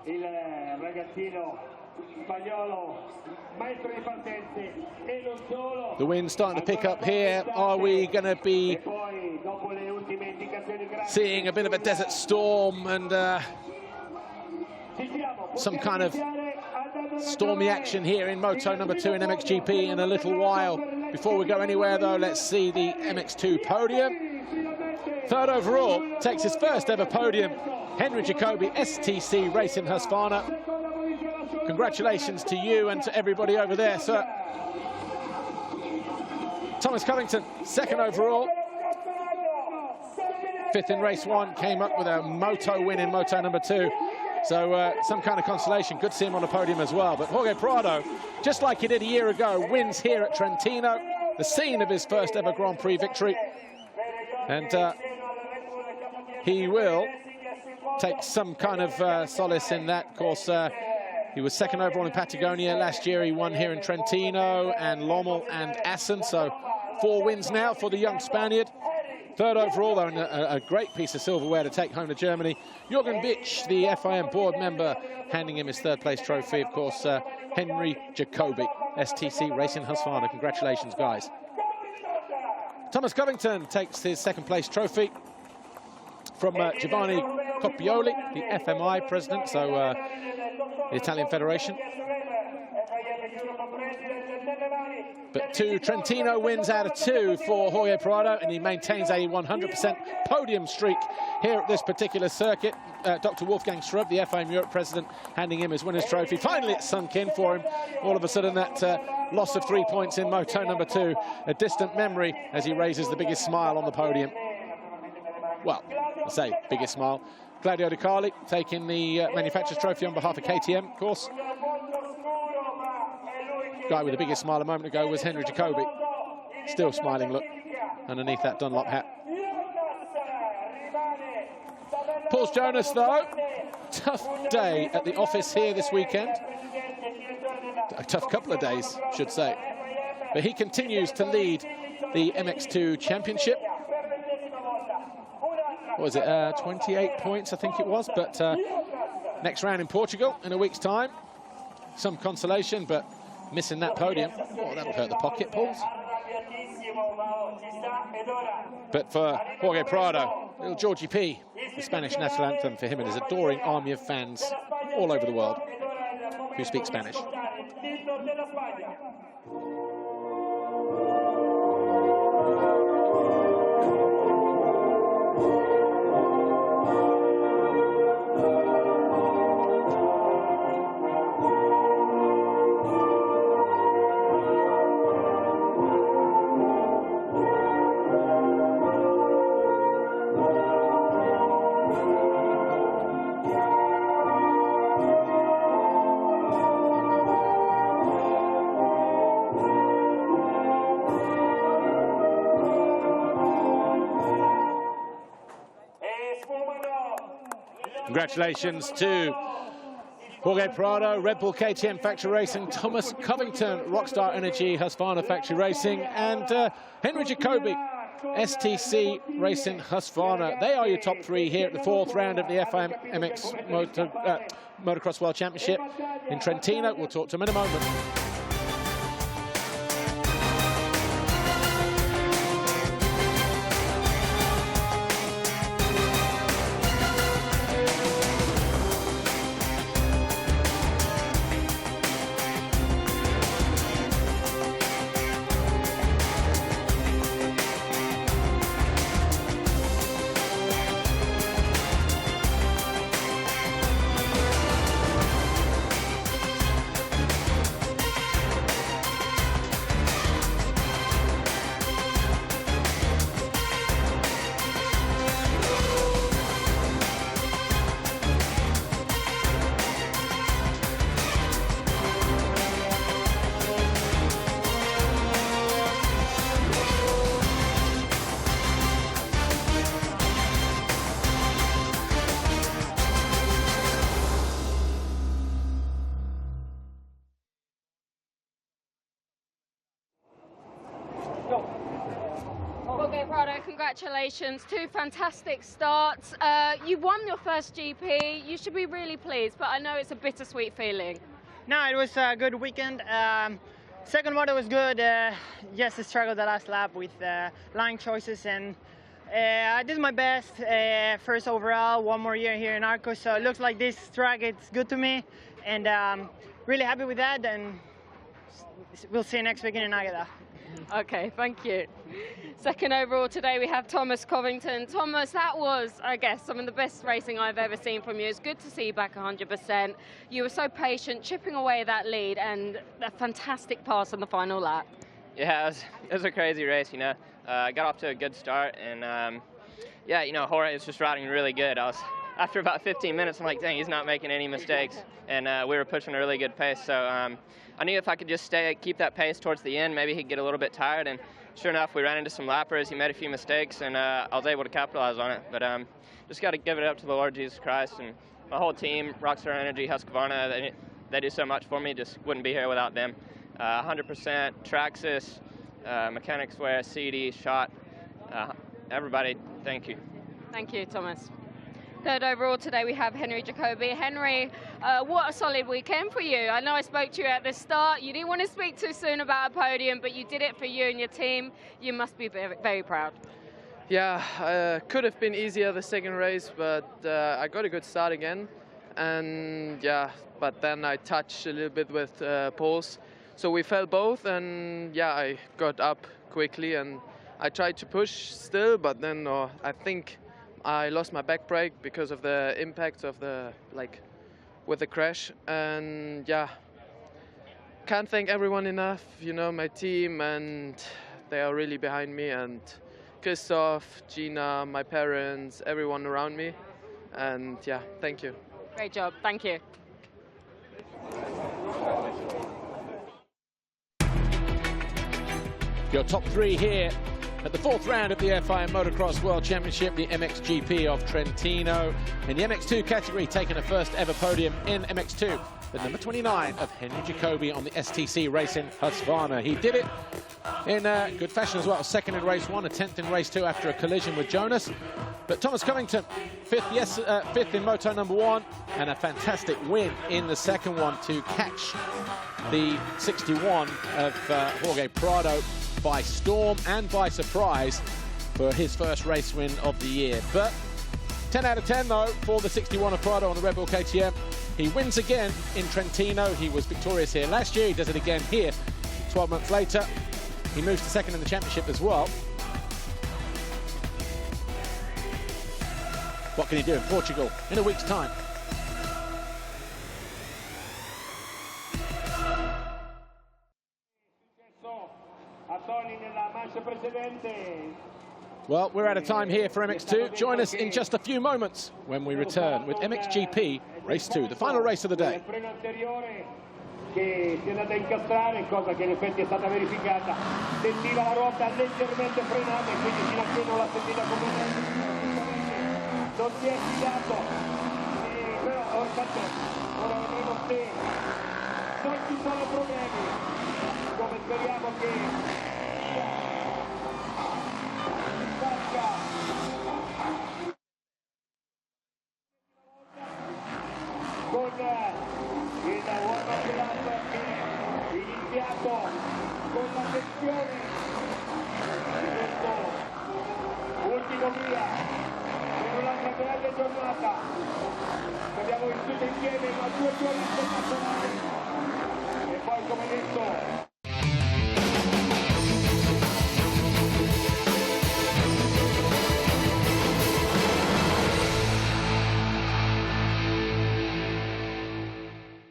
il ragazzino spagnolo, maestro di partenze e non solo. The wind's starting to pick up here. Are we going to be seeing a bit of a desert storm and some kind of stormy action here in Moto number 2 in MXGP in a little while? Before we go anywhere, though, let's see the Mx2 Podium. Third overall, takes his first ever podium, Henry Jacobi, STC Racing Husqvarna. Congratulations to you and to everybody over there, sir. Thomas Covington, second overall. Fifth in race 1, came up with a moto win in Moto number 2. So some kind of consolation. Good to see him on the podium as well. But Jorge Prado, just like he did a year ago, wins here at Trentino, the scene of his first ever Grand Prix victory. And he will take some kind of solace in that. Of course, he was second overall in Patagonia last year. He won here in Trentino and Lommel and Assen. So 4 wins now for the young Spaniard. Third overall, though, and a great piece of silverware to take home to Germany. Jürgen Bitsch, the FIM board member, handing him his third place trophy. Of course, Henry Jacobi, STC Racing Husqvarna. Congratulations, guys. Thomas Covington takes his second place trophy from Giovanni Coppioli, the FMI president, so the Italian Federation. But 2 Trentino wins out of 2 for Jorge Prado, and he maintains a 100% podium streak here at this particular circuit. Dr. Wolfgang Schrub, the FIM Europe president, handing him his winner's trophy. Finally, it sunk in for him. All of a sudden, that loss of 3 points in Moto number 2, a distant memory as he raises the biggest smile on the podium. Well, I say biggest smile. Claudio De Carli taking the manufacturer's trophy on behalf of KTM, of course. Guy with the biggest smile a moment ago was Henry Jacobi. Still smiling look underneath that Dunlop hat. Paul Jonas, though, tough day at the office here this weekend. A tough couple of days, should say. But he continues to lead the MX2 Championship. What was it, 28 points, I think it was. But next round in Portugal in a week's time. Some consolation, but missing that podium. Oh, that'll hurt the pocket, Pauls. But for Jorge Prado, little Georgie P, the Spanish national anthem for him and his adoring army of fans all over the world who speak Spanish. Congratulations to Jorge Prado, Red Bull KTM Factory Racing, Thomas Covington, Rockstar Energy, Husqvarna Factory Racing, and Henry Jacobi, STC Racing Husqvarna. They are your top 3 here at the 4th round of the FIM MX Motocross World Championship in Trentino. We'll talk to them in a moment. Prado, congratulations. 2 fantastic starts. You won your first GP. You should be really pleased, but I know it's a bittersweet feeling. No, it was a good weekend. Second moto was good. Just struggled the last lap with line choices, and I did my best. First overall, 1 more year here in Arco, so it looks like this track it's good to me, and really happy with that. And we'll see you next weekend in Agada. Okay, thank you. Second overall today we have Thomas Covington. Thomas, that was, I guess, some of the best racing I've ever seen from you. It's good to see you back 100%. You were so patient, chipping away that lead, and a fantastic pass on the final lap. Yeah, it was a crazy race, you know. I got off to a good start, and yeah, you know, Jorge was just riding really good. After about 15 minutes, I'm like, dang, he's not making any mistakes, and we were pushing a really good pace. So I knew if I could just keep that pace towards the end, maybe he'd get a little bit tired. And sure enough, we ran into some lappers. He made a few mistakes, and I was able to capitalize on it. But just got to give it up to the Lord Jesus Christ and my whole team, Rockstar Energy, Husqvarna. They do so much for me. Just wouldn't be here without them. 100% Traxxas, Mechanics Wear, CD, Shot. Everybody, thank you. Thank you, Thomas. Third overall today we have Henry Jacobi. Henry, what a solid weekend for you. I know I spoke to you at the start. You didn't want to speak too soon about a podium, but you did it for you and your team. You must be very, very proud. Yeah, could have been easier the second race, but I got a good start again. And yeah, but then I touched a little bit with poles. So we fell both, and yeah, I got up quickly and I tried to push still, but then I think I lost my back brake because of the impact of with the crash. And yeah, can't thank everyone enough, you know, my team, and they are really behind me, and Christoph, Gina, my parents, everyone around me. And yeah, thank you. Great job, thank you. Your top 3 here at the 4th round of the FIM Motocross World Championship, the MXGP of Trentino. In the MX2 category, taking a first ever podium in MX2, the number 29 of Henry Jacobi on the STC Racing Husqvarna. He did it in good fashion as well. 2nd in race 1, a 10th in race 2 after a collision with Jonas. But Thomas Covington, 5th in Moto number 1, and a fantastic win in the second one to catch the 61 of Jorge Prado by storm and by surprise for his first race win of the year. But 10 out of 10 though for the 61 of Prado on the Red Bull KTM. He wins again in Trentino. He was victorious here last year. He does it again here 12 months later. He moves to 2nd in the championship as well. What can he do in Portugal in a week's time? Well, we're out of time here for MX2. Join us in just a few moments when we return with MXGP Race 2, the final race of the day. Che si è andata a incastrare, cosa che in effetti è stata verificata. Sentiva la ruota leggermente frenata e quindi fino a che non l'ha sentita come non si è fidato. Però infatti ora vedremo se non ci sono problemi, come speriamo che con il warm-up iniziato con la tensione di questo ultimo via per un'altra grande giornata che abbiamo vissuto insieme, ma 2 giorni internazionali e poi, come detto,